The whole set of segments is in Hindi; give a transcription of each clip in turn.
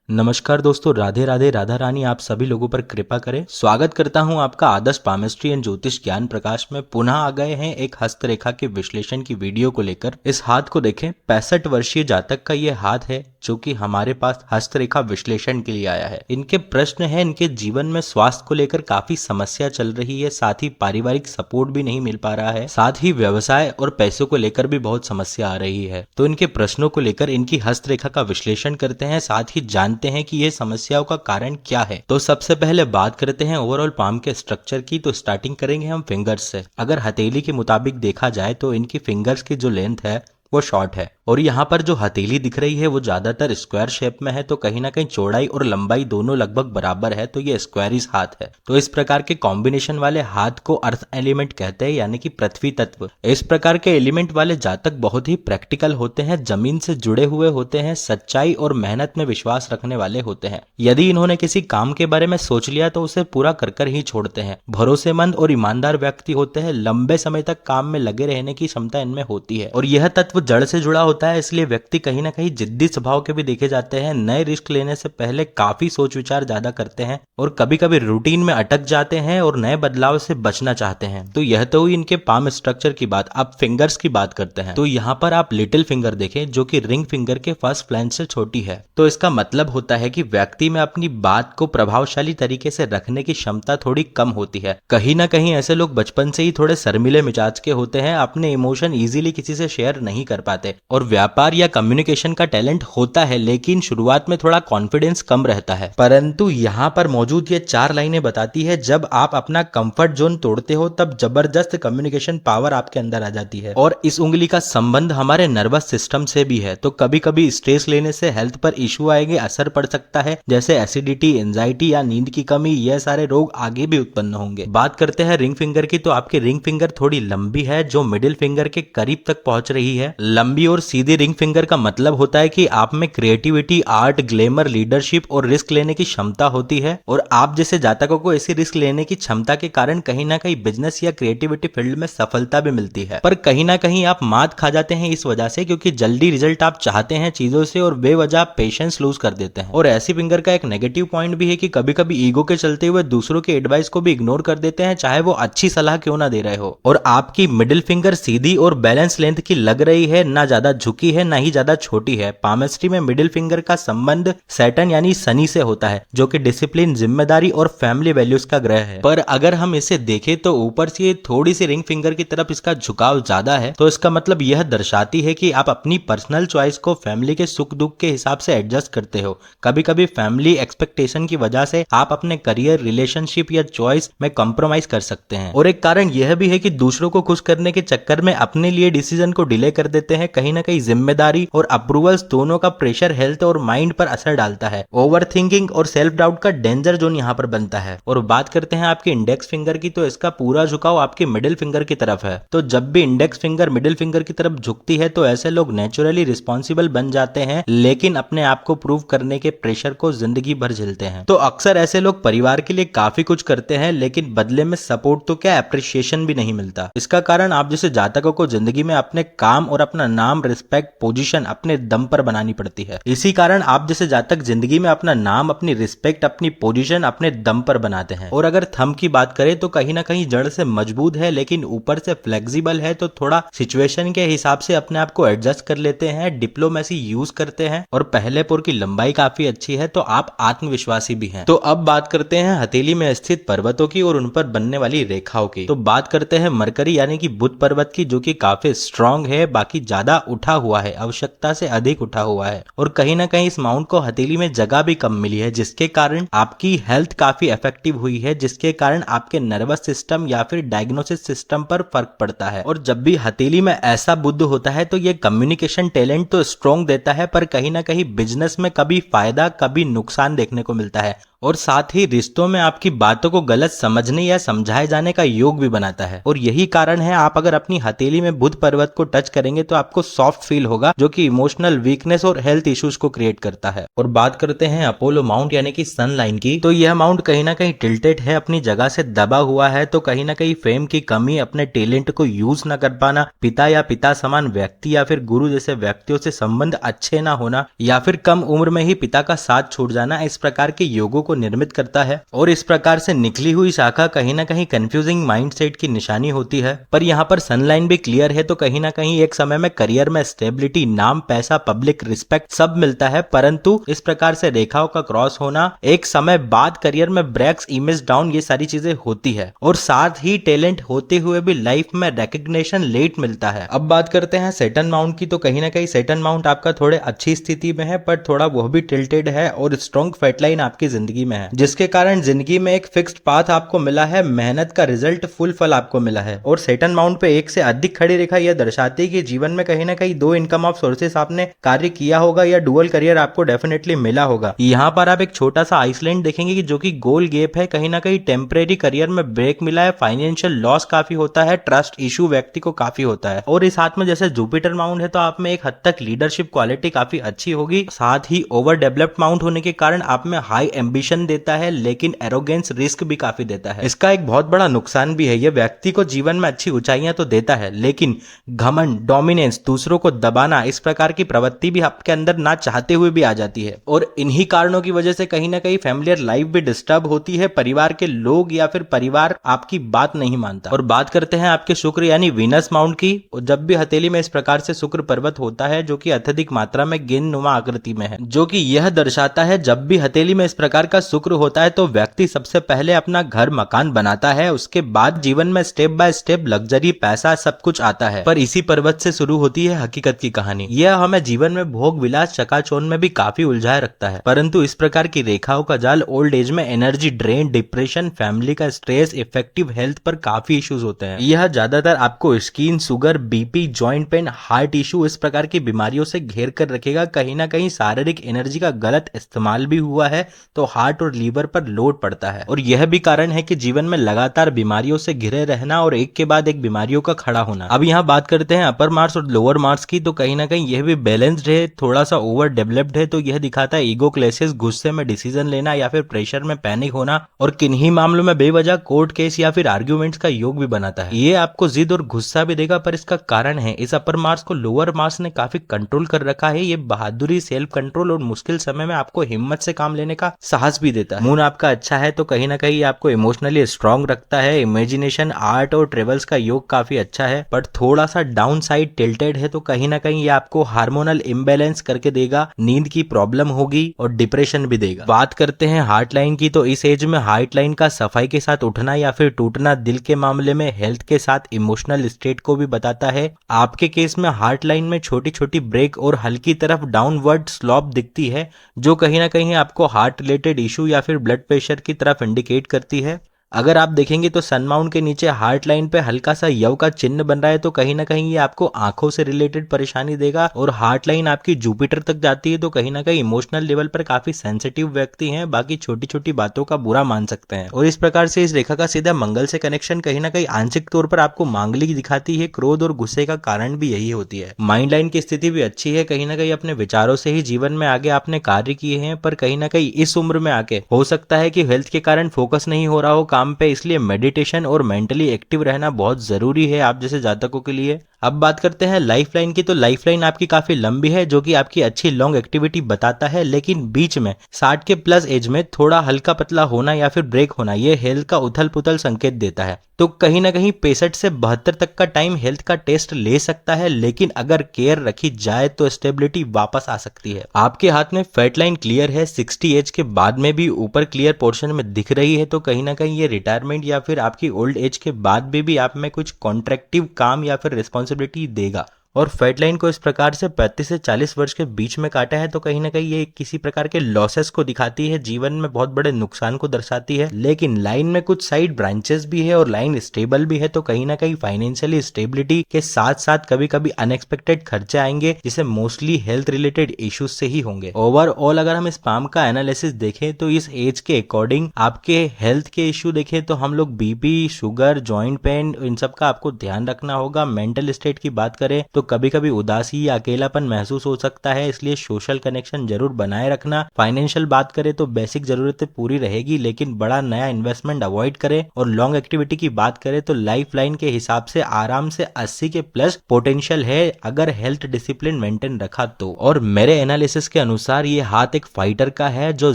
नमस्कार दोस्तों, राधे राधे, राधा रानी आप सभी लोगों पर कृपा करें। स्वागत करता हूं आपका आदर्श पामिस्ट्री एंड ज्योतिष ज्ञान प्रकाश में। पुनः आ गए हैं एक हस्तरेखा के विश्लेषण की वीडियो को लेकर। इस हाथ को देखें, 65 वर्षीय जातक का ये हाथ है जो कि हमारे पास हस्तरेखा विश्लेषण के लिए आया है। इनके प्रश्न है, इनके जीवन में स्वास्थ्य को लेकर काफी समस्या चल रही है, साथ ही पारिवारिक सपोर्ट भी नहीं मिल पा रहा है, साथ ही व्यवसाय और पैसों को लेकर भी बहुत समस्या आ रही है। तो इनके प्रश्नों को लेकर इनकी हस्तरेखा का विश्लेषण करते हैं, साथ ही जानते हैं कि ये समस्याओं का कारण क्या है। तो सबसे पहले बात करते हैं ओवरऑल पाम के स्ट्रक्चर की। तो स्टार्टिंग करेंगे हम फिंगर्स से। अगर हथेली के मुताबिक देखा जाए तो इनकी फिंगर्स की जो लेंथ है वो शॉर्ट है, और यहाँ पर जो हथेली दिख रही है वो ज्यादातर स्क्वायर शेप में है। तो कहीं ना कहीं चौड़ाई और लंबाई दोनों लगभग बराबर है, तो ये स्क्वायरिश हाथ है। तो इस प्रकार के कॉम्बिनेशन वाले हाथ को अर्थ एलिमेंट कहते हैं, यानी कि पृथ्वी तत्व। इस प्रकार के एलिमेंट वाले जातक बहुत ही प्रैक्टिकल होते हैं, जमीन से जुड़े हुए होते हैं, सच्चाई और मेहनत में विश्वास रखने वाले होते हैं। यदि इन्होंने किसी काम के बारे में सोच लिया तो उसे पूरा कर कर ही छोड़ते हैं। भरोसेमंद और ईमानदार व्यक्ति होते हैं, लंबे समय तक काम में लगे रहने की क्षमता इनमें होती है, और यह तत्व जड़ से जुड़ा होता है, इसलिए व्यक्ति कहीं ना कहीं जिद्दी स्वभाव के भी देखे जाते हैं। नए रिस्क लेने से पहले काफी सोच विचार ज्यादा करते हैं, और कभी कभी रूटीन में अटक जाते हैं और नए बदलाव से बचना चाहते हैं। तो यह तो हुई इनके पाम स्ट्रक्चर की बात। अब फिंगर्स की बात करते हैं। तो यहाँ पर आप लिटिल फिंगर देखें, जो कि रिंग फिंगर के फर्स्ट फ्लैंज से छोटी है। तो इसका मतलब होता है कि व्यक्ति में अपनी बात को प्रभावशाली तरीके से रखने की क्षमता थोड़ी कम होती है। कहीं ना कहीं ऐसे लोग बचपन से ही थोड़े शर्मीले मिजाज के होते हैं, अपने इमोशन इजीली किसी से शेयर नहीं कर पाते, और व्यापार या कम्युनिकेशन का टैलेंट होता है, लेकिन शुरुआत में थोड़ा कॉन्फिडेंस कम रहता है। परंतु यहाँ पर मौजूद ये 4 लाइनें बताती है, जब आप अपना कंफर्ट जोन तोड़ते हो तब जबरदस्त कम्युनिकेशन पावर आपके अंदर आ जाती है। और इस उंगली का संबंध हमारे नर्वस सिस्टम से भी है। तो कभी कभी स्ट्रेस लेने से हेल्थ पर इश्यू आएंगे, असर पड़ सकता है, जैसे एसिडिटी, एंजाइटी या नींद की कमी। यह सारे रोग आगे भी उत्पन्न होंगे। बात करते हैं रिंग फिंगर की। तो आपकी रिंग फिंगर थोड़ी लंबी है, जो मिडिल फिंगर के करीब तक पहुंच रही है। लंबी और सीधी रिंग फिंगर का मतलब होता है कि आप में क्रिएटिविटी, आर्ट, ग्लैमर, लीडरशिप और रिस्क लेने की क्षमता होती है, और आप जैसे जातकों को ऐसी रिस्क लेने की क्षमता के कारण कहीं ना कहीं बिजनेस या क्रिएटिविटी फील्ड में सफलता भी मिलती है। पर कहीं ना कहीं आप मात खा जाते हैं इस वजह से, क्योंकि जल्दी रिजल्ट आप चाहते हैं चीजों से और बेवजह पेशेंस लूज कर देते हैं। और ऐसी फिंगर का एक नेगेटिव पॉइंट भी है कि कभी कभी ईगो के चलते हुए दूसरों के एडवाइस को भी इग्नोर कर देते हैं, चाहे वो अच्छी सलाह क्यों ना दे रहे हो। और आपकी मिडिल फिंगर सीधी और बैलेंस लेंथ की लग रही है, ना ज्यादा झुकी है ना ही ज्यादा छोटी है। पामिस्ट्री में मिडिल फिंगर का संबंध सैटर्न यानी शनि से होता है, जो कि डिसिप्लिन, जिम्मेदारी और फैमिली वैल्यूज का ग्रह है। पर अगर हम इसे देखें तो ऊपर से थोड़ी सी रिंग फिंगर की तरफ इसका झुकाव ज्यादा है, तो इसका मतलब यह दर्शाती है कि आप अपनी पर्सनल चॉइस को फैमिली के सुख दुख के हिसाब से एडजस्ट करते हो। कभी कभी फैमिली एक्सपेक्टेशन की वजह से आप अपने करियर, रिलेशनशिप या चॉइस में कॉम्प्रोमाइज कर सकते हैं। और एक कारण यह भी है कि दूसरों को खुश करने के चक्कर में अपने लिए डिसीजन को डिले कर देते हैं। कहीं ना कहीं जिम्मेदारी और अप्रूवल्स दोनों का प्रेशर हेल्थ और माइंड पर असर डालता है। ओवर थिंकिंग और सेल्फ डाउट का डेंजर जोन यहाँ पर बनता है। और बात करते हैं आपके इंडेक्स फिंगर की। तो इसका पूरा झुकाव आपके मिडिल फिंगर की तरफ है। तो जब भी इंडेक्स फिंगर मिडिल फिंगर की तरफ झुकती है तो ऐसे लोग नेचुरली रिस्पॉन्सिबल बन जाते हैं, लेकिन अपने आप को प्रूव करने के प्रेशर को जिंदगी भर झेलते हैं। तो अक्सर ऐसे लोग परिवार के लिए काफी कुछ करते हैं, लेकिन बदले में सपोर्ट तो क्या, अप्रिशिएशन भी नहीं मिलता। इसका कारण आप जैसे जातकों को जिंदगी में अपने काम और अपना नाम, रिस्पेक्ट, पोजीशन अपने दम पर बनानी पड़ती है। इसी कारण आप जैसे जातक जिंदगी में अपना नाम, अपनी रिस्पेक्ट, अपनी पोजीशन अपने दम पर बनाते हैं। और अगर थंब की बात करें तो कहीं ना कहीं जड़ से मजबूत है, लेकिन ऊपर से फ्लेक्सिबल है, तो थोड़ा सिचुएशन के हिसाब से अपने आप को एडजस्ट कर लेते हैं, डिप्लोमेसी यूज करते हैं, और पहले पुर की लंबाई काफी अच्छी है, तो आप आत्मविश्वासी भी हैं। तो अब बात करते हैं हथेली में स्थित पर्वतों की और उन पर बनने वाली रेखाओं की। तो बात करते हैं मरकरी यानी कि बुध पर्वत की, जो कि काफी स्ट्रांग है, बाकी ज्यादा उठा हुआ है, आवश्यकता से अधिक उठा हुआ है, और कहीं ना कहीं इस माउंट को हथेली में जगह भी कम मिली है, जिसके कारण आपकी हेल्थ काफी इफेक्टिव हुई है, जिसके कारण आपके नर्वस सिस्टम या फिर डायग्नोसिस सिस्टम पर फर्क पड़ता है। और जब भी हथेली में ऐसा बुध होता है तो ये कम्युनिकेशन टैलेंट तो स्ट्रॉन्ग देता है, पर कहीं ना कहीं बिजनेस में कभी फायदा कभी नुकसान देखने को मिलता है। और साथ ही रिश्तों में आपकी बातों को गलत समझने या समझाए जाने का योग भी बनाता है। और यही कारण है आप अगर अपनी हथेली में बुध पर्वत को टच करेंगे तो आपको सॉफ्ट फील होगा, जो कि इमोशनल वीकनेस और हेल्थ इश्यूज को क्रिएट करता है। और बात करते हैं अपोलो माउंट यानी कि सन लाइन की, तो यह माउंट कहीं ना कहीं टिल्टेड है, अपनी जगह से दबा हुआ है। तो कहीं ना कहीं फेम की कमी, अपने टैलेंट को यूज न कर पाना, पिता या पिता समान व्यक्ति या फिर गुरु जैसे व्यक्तियों से संबंध अच्छे ना होना, या फिर कम उम्र में ही पिता का साथ छूट जाना, इस प्रकार के योगों को निर्मित करता है। और इस प्रकार से निकली हुई शाखा कहीं ना कहीं कंफ्यूजिंग माइंडसेट की निशानी होती है। पर यहाँ पर सनलाइन भी क्लियर है, तो कहीं ना कहीं एक समय में करियर में स्टेबिलिटी, नाम, पैसा, पब्लिक रिस्पेक्ट सब मिलता है। परंतु इस प्रकार से रेखाओं का क्रॉस होना, एक समय बाद करियर में ब्रेक्स, इमेज डाउन, ये सारी चीजें होती है। और साथ ही टैलेंट होते हुए भी लाइफ में रिकग्निशन लेट मिलता है। अब बात करते हैं सैटर्न माउंट की, तो कहीं ना कहीं सैटर्न माउंट आपका थोड़े अच्छी स्थिति में है, पर थोड़ा वह भी टिल्टेड है और स्ट्रॉन्ग फेटलाइन आपकी जिंदगी में है, जिसके कारण जिंदगी में एक फिक्स्ड पाथ आपको मिला है, मेहनत का रिजल्ट, फुल फल आपको मिला है। और सैटर्न माउंट पे एक से अधिक खड़ी रेखा यह दर्शाती है कि जीवन में कहीं ना कहीं दो इनकम ऑफ सोर्सेस आपने कार्य किया होगा या डुअल करियर आपको डेफिनेटली मिला होगा। यहाँ पर आप एक छोटा सा आइसलैंड देखेंगे कि जो कि गोल गैप है, कहीं ना कहीं टेम्परेरी करियर में ब्रेक मिला है, फाइनेंशियल लॉस काफी होता है, ट्रस्ट इशू व्यक्ति को काफी होता है। और इस हाथ में जैसे जुपिटर माउंट है, तो आप में एक हद तक लीडरशिप क्वालिटी काफी अच्छी होगी। साथ ही ओवर डेवलप्ड माउंट होने के कारण आप में हाई एम्बिशन देता है, लेकिन एरोगेंस रिस्क भी काफी देता है। इसका एक बहुत बड़ा नुकसान भी है, यह व्यक्ति को जीवन में अच्छी ऊंचाइयां तो देता है, लेकिन घमंड, डोमिनेंस, दूसरों को दबाना, इस प्रकार की प्रवृत्ति भी आपके अंदर ना चाहते हुए भी आ जाती है। और इन्हीं कारणों की वजह से कहीं ना कहीं फैमिलियर लाइफ भी डिस्टर्ब होती है, परिवार के लोग या फिर परिवार आपकी बात नहीं मानता। और बात करते हैं आपके शुक्र यानी वीनस माउंट की, और जब भी हथेली में इस प्रकार से शुक्र पर्वत होता है, जो कि अत्यधिक मात्रा में गेंदनुमा आकृति में है, जो कि यह दर्शाता है जब भी हथेली में इस प्रकार का शुक्र होता है तो व्यक्ति सबसे पहले अपना घर मकान बनाता है, उसके बाद जीवन में स्टेप बाय स्टेप लग्जरी, पैसा, सब कुछ आता है। पर इसी पर्वत से शुरू होती है हकीकत की कहानी। यह हमें जीवन में भोग विलास, चकाचौंध में भी काफी उलझाए रखता है। परंतु इस प्रकार की रेखाओं का जाल ओल्ड एज में एनर्जी ड्रेन, डिप्रेशन, फैमिली का स्ट्रेस, इफेक्टिव हेल्थ पर काफी इश्यूज होते हैं। यह ज्यादातर आपको skin, sugar, BP, joint pain, heart issue, इस प्रकार की बीमारियों से घेर कर रखेगा। कहीं ना कहीं शारीरिक एनर्जी का गलत इस्तेमाल भी हुआ है तो हार्ट और लीवर पर लोड पड़ता है। और यह भी कारण है कि जीवन में लगातार बीमारियों से घिरे रहना और एक के बाद एक बीमारियों का खड़ा होना। अब यहाँ बात करते हैं अपर मार्स और लोअर मार्स की, तो कहीं ना कहीं यह भी बैलेंस्ड है, थोड़ा सा ओवर डेवलप्ड है। तो यह दिखाता है ईगो क्लेशेस, गुस्से में डिसीजन लेना या फिर प्रेशर में पैनिक होना, और किन्हीं मामलों में बेवजह कोर्ट केस या फिर आर्ग्यूमेंट्स का योग भी बनाता है। ये आपको जिद और गुस्सा भी देगा, पर इसका कारण है इस अपर मार्स को लोअर मार्स ने काफी कंट्रोल कर रखा है। ये बहादुरी, सेल्फ कंट्रोल और मुश्किल समय में आपको हिम्मत से काम लेने का साहस भी देता है। मून आपका अच्छा है तो कहीं ना कहीं आपको इमोशनली स्ट्रांग रखता है। इमेजिनेशन, आर्ट और ट्रेवल्स का योग काफी अच्छा है, बट थोड़ा सा डाउन साइड टिल्टेड है, तो कहीं ना कहीं ये आपको हार्मोनल इम्बैलेंस करके देगा, नींद की प्रॉब्लम होगी और डिप्रेशन भी देगा। बात करते हैं हार्ट लाइन की, तो इस एज में हार्ट लाइन का सफाई के साथ उठना या फिर टूटना दिल के मामले में हेल्थ के साथ इमोशनल स्टेट को भी बताता है। आपके केस में हार्ट लाइन में छोटी छोटी ब्रेक और हल्की तरफ डाउनवर्ड स्लॉप दिखती है, जो कहीं ना कहीं आपको हार्ट रिलेटेड इशू या फिर ब्लड प्रेशर की तरफ इंडिकेट करती है। अगर आप देखेंगे तो सन माउंट के नीचे हार्ट लाइन पे हल्का सा यव का चिन्ह बन रहा है, तो कहीं ना कहीं ये आपको आंखों से रिलेटेड परेशानी देगा। और हार्ट लाइन आपकी जुपिटर तक जाती है, तो कहीं ना कहीं इमोशनल लेवल पर काफी सेंसिटिव व्यक्ति हैं, बाकी छोटी छोटी बातों का बुरा मान सकते हैं। और इस प्रकार से इस रेखा का सीधा मंगल से कनेक्शन कहीं ना कहीं आंशिक तौर पर आपको मांगलिक दिखाती है। क्रोध और गुस्से का कारण भी यही होती है। माइंड लाइन की स्थिति भी अच्छी है, कहीं ना कहीं अपने विचारों से ही जीवन में आगे आपने कार्य किए हैं, पर कहीं ना कहीं इस उम्र में आके हो सकता है कि हेल्थ के कारण फोकस नहीं हो रहा हो काम पे, इसलिए मेडिटेशन और मेंटली एक्टिव रहना बहुत जरूरी है आप जैसे जातकों के लिए। अब बात करते हैं लाइफ लाइन की, तो लाइफ लाइन आपकी काफी लंबी है, जो कि आपकी अच्छी लॉन्ग एक्टिविटी बताता है, लेकिन बीच में 60 के प्लस एज में थोड़ा हल्का पतला होना या फिर ब्रेक होना, ये हेल्थ का उथल पुथल संकेत देता है। तो कहीं ना कहीं 65 से 72 तक का टाइम हेल्थ का टेस्ट ले सकता है, लेकिन अगर केयर रखी जाए तो स्टेबिलिटी वापस आ सकती है। आपके हाथ में फैट लाइन क्लियर है, 60 एज के बाद में भी ऊपर क्लियर पोर्शन में दिख रही है, तो कहीं ना कहीं ये रिटायरमेंट या फिर आपकी ओल्ड एज के बाद भी आप में कुछ कॉन्ट्रैक्टिव काम या फिर रिस्पॉन्सिबिलिटी देगा। और फैट लाइन को इस प्रकार से 35 से 40 वर्ष के बीच में काटा है तो कहीं ना कहीं ये किसी प्रकार के लॉसेस को दिखाती है, जीवन में बहुत बड़े नुकसान को दर्शाती है। लेकिन लाइन में कुछ साइड ब्रांचेस भी है और लाइन स्टेबल भी है, तो कहीं ना कहीं फाइनेंशियली स्टेबिलिटी के साथ साथ कभी कभी अनएक्सपेक्टेड खर्चे आएंगे, जिसे मोस्टली हेल्थ रिलेटेड इश्यूज से ही होंगे। ओवरऑल अगर हम इस पाम का एनालिसिस देखें तो इस एज के अकॉर्डिंग आपके हेल्थ के इश्यू देखें तो हम लोग बीपी, शुगर, जॉइंट पेन, इन सब का आपको ध्यान रखना होगा। मेंटल स्टेट की बात करें तो कभी कभी उदासी या अकेलापन महसूस हो सकता है, इसलिए सोशल कनेक्शन जरूर बनाए रखना। फाइनेंशियल बात करें तो बेसिक जरूरतें पूरी रहेगी, लेकिन बड़ा नया इन्वेस्टमेंट अवॉइड करें। और लॉन्ग एक्टिविटी की बात करें तो लाइफ लाइन के हिसाब से आराम से 80 के प्लस पोटेंशियल है अगर हेल्थ डिसिप्लिन मेंटेन रखा तो। और मेरे एनालिसिस के अनुसार ये हाथ एक फाइटर का है जो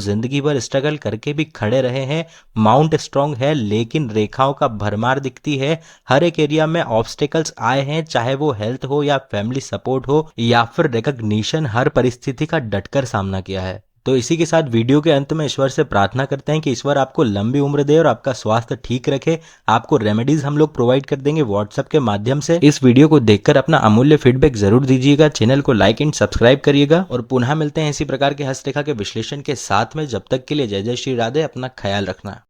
जिंदगी भर स्ट्रगल करके भी खड़े रहे हैं। माउंट स्ट्रॉन्ग है लेकिन रेखाओं का भरमार दिखती है। हर एक एरिया में ऑब्स्टेकल्स आए हैं, चाहे वो हेल्थ हो या फैमिली सपोर्ट हो या फिर रिकॉग्निशन, हर परिस्थिति का डटकर सामना किया है। तो इसी के साथ वीडियो के अंत में ईश्वर से प्रार्थना करते हैं कि ईश्वर आपको लंबी उम्र दे और आपका स्वास्थ्य ठीक रखे। आपको रेमेडीज हम लोग प्रोवाइड कर देंगे व्हाट्सएप के माध्यम से। इस वीडियो को देखकर अपना अमूल्य फीडबैक जरूर दीजिएगा, चैनल को लाइक एंड सब्सक्राइब करिएगा और पुनः मिलते हैं इसी प्रकार के हस्तरेखा के विश्लेषण के साथ में। जब तक के लिए जय जय श्री राधे, अपना ख्याल रखना।